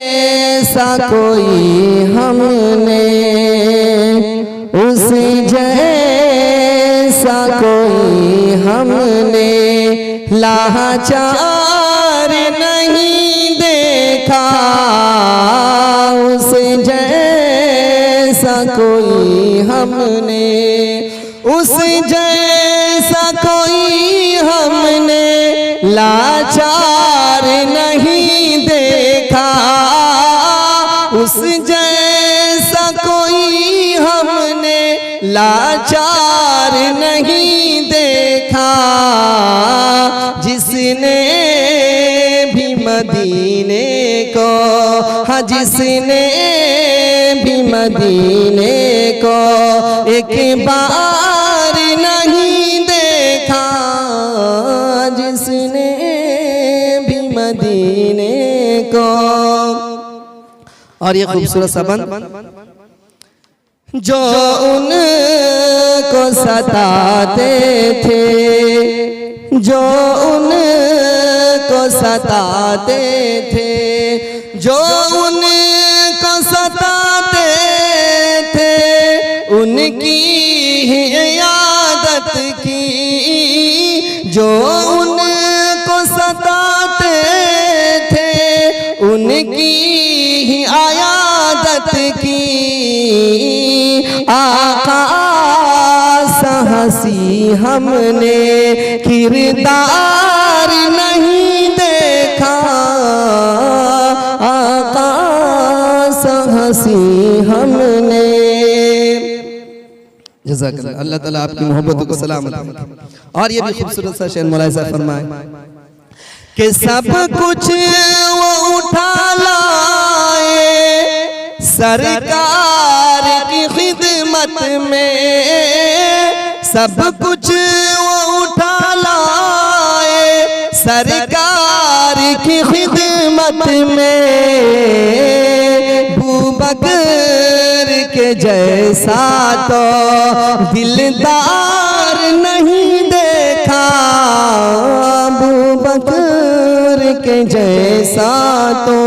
ऐसा कोई हमने उस जैसा कोई हमने लाचार नहीं देखा, उस जैसा कोई हमने, उस जैसा कोई हमने लाचार नहीं देखा, उस जैसा कोई हमने लाचार नहीं देखा, जिसने भी मदीने को, हाँ जिसने भी मदीने को एक बार नहीं देखा, जिसने भी मदीने को। और ये खूबसूरत सा बंद, जो उनको सताते थे, जो उनको सताते थे, जो उनको सताते थे, उनकी ही आदत की, जो उनको सताते थे, उनकी ही आदत की। आका सहसी हमने किरदार नहीं देखा, आका सहसी हमने। जज़ाकल्लाह, अल्लाह ताला आपकी मोहब्बत को सलामत रखे। और ये भी खूबसूरत सा शेर मौलाना साहब फरमाए कि सब कुछ वो उठा लाए सरकार की खिदमत में, सब कुछ वो उठा लाए सरकार की खिदमत में, बूबकर के जैसा तो दिलदार नहीं देखा, बूबकर के जैसा तो